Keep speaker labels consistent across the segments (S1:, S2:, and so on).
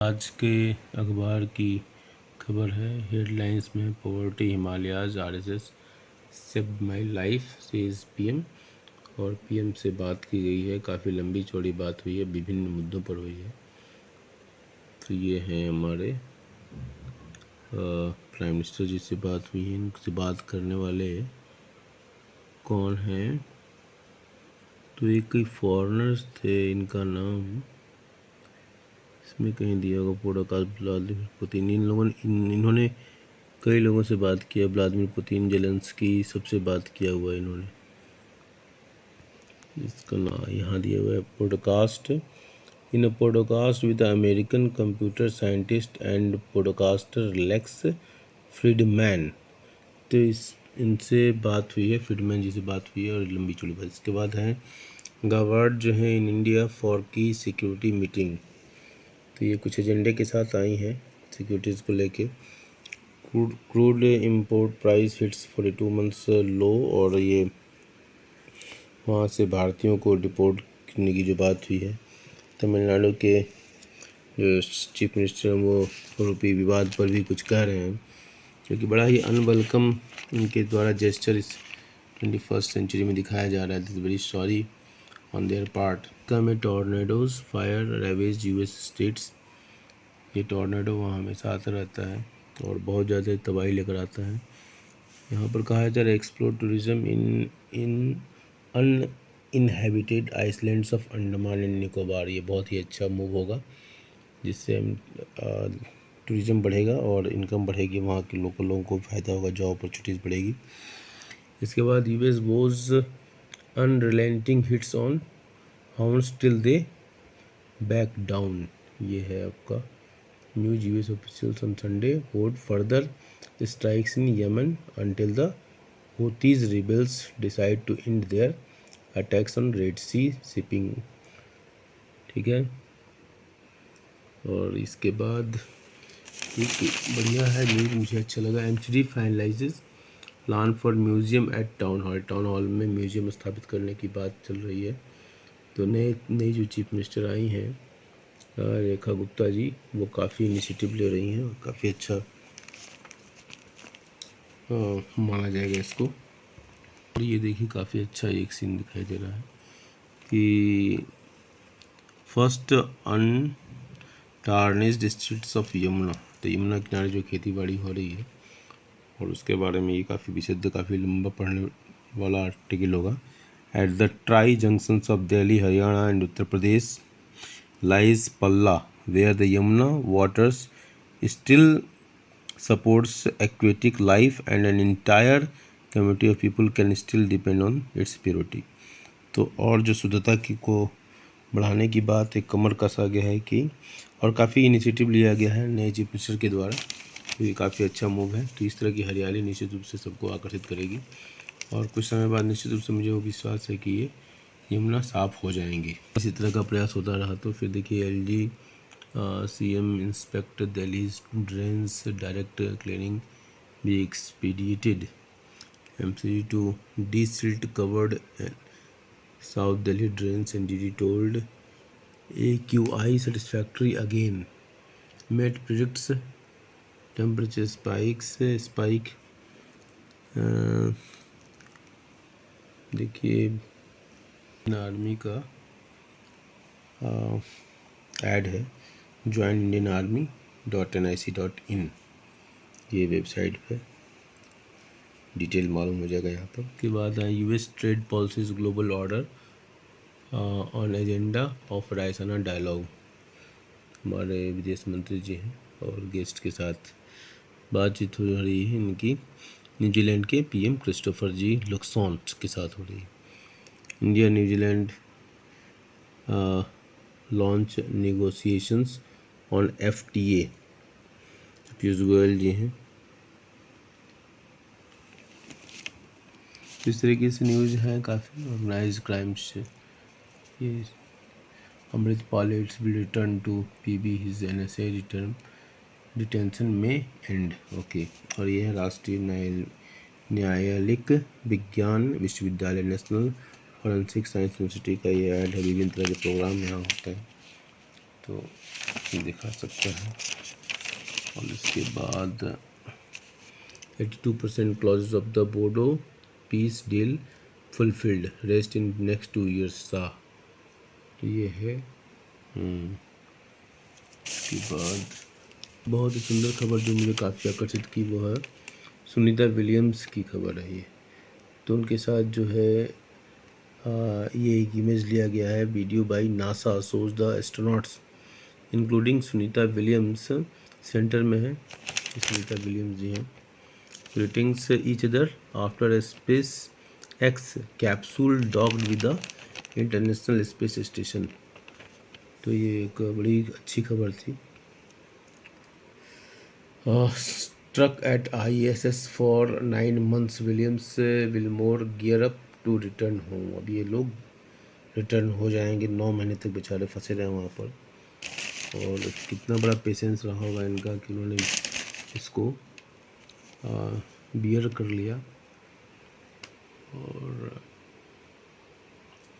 S1: आज के अखबार की खबर है, हेडलाइंस में poverty Himalayas RSS saved my life says PM. और पीएम से बात की गई है, काफ़ी लंबी चौड़ी बात हुई है, विभिन्न मुद्दों पर हुई है। तो ये हैं हमारे प्राइम मिनिस्टर जी से बात हुई है। इनसे बात करने वाले कौन हैं? तो ये कई फॉरेनर्स थे, इनका नाम इसमें कहीं दिया होगा, पॉडकास्ट व्लादिमीर पुतिन। इन्होंने कई लोगों से बात किया, व्लादिमीर पुतिन, जेलेंस्की सबसे बात किया हुआ है इन्होंने। इसका नाम यहाँ दिया हुआ है, podcast. In a podcast with American computer scientist and podcaster Lex Fridman. तो इनसे बात हुई है, फ्रीडमैन जी से बात हुई है और लंबी चौड़ी बात। इसके बाद है गावार्ड जो है इन इंडिया फॉर की सिक्योरिटी मीटिंग। तो ये कुछ एजेंडे के साथ आई हैं सिक्योरिटीज़ को लेके। Crude import price hits 42 months low, और ये वहाँ से भारतीयों को डिपोर्ट करने की जो बात हुई है। तमिलनाडु के जो चीफ मिनिस्टर हैं वो रूपी विवाद पर भी कुछ कह रहे हैं, क्योंकि बड़ा ही अनवेलकम इनके द्वारा जेस्चर इस 21st सेंचुरी में दिखाया जा रहा है। This is very sorry on their part. में tornadoes fire ravages US states. ये टॉर्नेडो वहाँ हमेशा आता रहता है और बहुत ज़्यादा तबाही लेकर आता है। यहाँ पर कहा जा रहा है explore tourism in uninhabited islands of Andaman and Nicobar. ये बहुत ही अच्छा मूव होगा, जिससे हम टूरिज़्म बढ़ेगा और इनकम बढ़ेगी, वहाँ के लोकल लोगों को फ़ायदा होगा, जॉब अपॉर्चुनिटीज़ बढ़ेगी। इसके बाद US was unrelenting hits on hounds till they back down. ये है आपका news. US officials on Sunday वोड further strikes in Yemen until the Houthis rebels decide to end their attacks on Red Sea shipping। ठीक है, और इसके बाद एक बढ़िया है न्यूज़, मुझे अच्छा लगा। MCD finalises plan for museum at town hall. Town hall में म्यूजियम स्थापित करने की बात चल रही है। तो नई जो चीफ मिनिस्टर आई हैं रेखा गुप्ता जी, वो काफ़ी इनिशिएटिव ले रही हैं और काफ़ी अच्छा माना जाएगा इसको। और ये देखिए काफ़ी अच्छा एक सीन दिखाई दे रहा है कि फर्स्ट अनटार्निश्ड स्ट्रीट्स ऑफ यमुना। तो यमुना किनारे जो खेती बाड़ी हो रही है, और उसके बारे में ये काफ़ी विशद, काफ़ी लंबा पढ़ने वाला आर्टिकल होगा। At the tri junctions of Delhi, Haryana and Uttar Pradesh lies Palla, where the Yamuna waters still supports aquatic life and an entire community of people can still depend on its purity। तो और जो शुद्धता की को बढ़ाने की बात एक कमर कसा गया है कि, और काफ़ी इनिशिएटिव लिया गया है नए चीफ मिनिस्टर के द्वारा। तो ये काफ़ी अच्छा मूव है। तो इस तरह की हरियाली निश्चित रूप से सबको आकर्षित करेगी, और कुछ समय बाद निश्चित रूप से मुझे वो विश्वास है कि ये यमुना साफ़ हो जाएंगी। इसी तरह का प्रयास होता रहा तो फिर देखिए LG CM inspect Delhi's drains, direct cleaning be expedited। MCD to de-silt covered South Delhi drains, and DD told AQI satisfactory again। Met predicts temperature spike। देखिए आर्मी का ऐड है, ज्वाइन इंडियन आर्मी .nic.in। ये website पे detail मालूम हो जाएगा यहाँ पर। के बाद US trade policies global order on agenda of Raisina dialogue. हमारे विदेश मंत्री जी हैं और गेस्ट के साथ बातचीत हो रही है इनकी, न्यूजीलैंड के पीएम क्रिस्टोफर जी लुक्सॉन्ट के साथ हो रही है। India New Zealand launch negotiations on FTA। Piyush Goyal ji हैं। इस तरीके से न्यूज़ है काफ़ी। ऑर्गेनाइज्ड क्राइम से ये Amritpal it's will return to PB, his NSA detention में एंड। ओके, और ये है राष्ट्रीय न्यायालयिक विज्ञान विश्वविद्यालय, नेशनल फॉरेंसिक साइंस यूनिवर्सिटी का ये ऐड है। विभिन्न तरह के प्रोग्राम यहाँ होते हैं। तो दिखा सकता है। और इसके बाद 82% clauses of the Bodo peace deal fulfilled, rest in next 2 years सा। तो ये है। इसके बाद बहुत ही सुंदर खबर जो मुझे काफ़ी आकर्षित की वो है सुनीता विलियम्स की खबर है ये। तो उनके साथ जो है ये एक इमेज लिया गया है video by NASA shows the astronauts including Sunita Williams centre में है। सुनीता विलियम्स जी हैं। Greetings each other after a SpaceX capsule docked with the international space station. तो ये एक बड़ी अच्छी खबर थी। Struck at ISS for 9 months, Williams Wilmore gear up to return home. अब ये लोग रिटर्न हो जाएंगे, 9 महीने तक बेचारे फंसे रहे वहाँ पर। और कितना बड़ा पेशेंस रहा होगा इनका कि उन्होंने इसको बियर कर लिया। और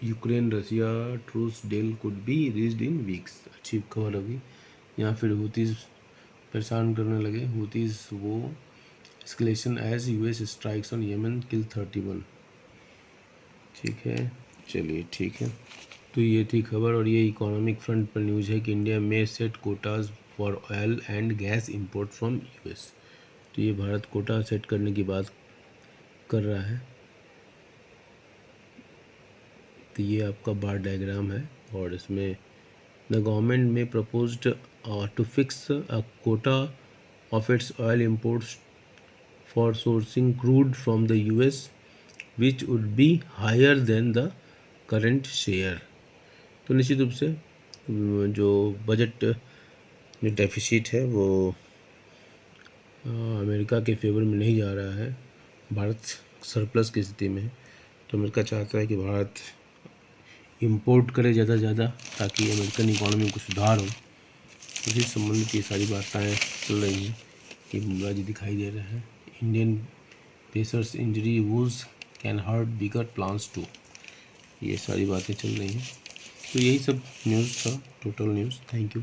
S1: Ukraine Russia truce deal could be reached in weeks. अच्छी खबर होगी। यहाँ फिर हुतीज परेशान करने लगे। हुतीज वो escalation as US strikes on Yemen kill 31। ठीक है, चलिए ठीक है। तो ये थी खबर। और ये इकोनॉमिक फ्रंट पर न्यूज़ है कि इंडिया में set Kota's for oil and gas import from US। तो ये भारत कोटा सेट करने की बात कर रहा है। तो ये आपका बार डायग्राम है। और इसमें द गवर्नमेंट में proposed to fix a quota of its oil imports for sourcing crude from the US which would be higher than the current share. तो निश्चित रूप से जो बजट जो डेफिसिट है वो अमेरिका के फेवर में नहीं जा रहा है। भारत सरप्लस की स्थिति में है। तो अमेरिका चाहता है कि भारत इंपोर्ट करे ज़्यादा से ज़्यादा ताकि अमेरिकन इकोनॉमी को सुधार हो। उसी संबंधित ये सारी बातें चल रही हैं कि बुमराह जी दिखाई दे रहे हैं। Indian pacers injury woes can hurt bigger plans too. ये सारी बातें चल रही हैं। तो यही सब न्यूज़ था, टोटल न्यूज़। Thank you.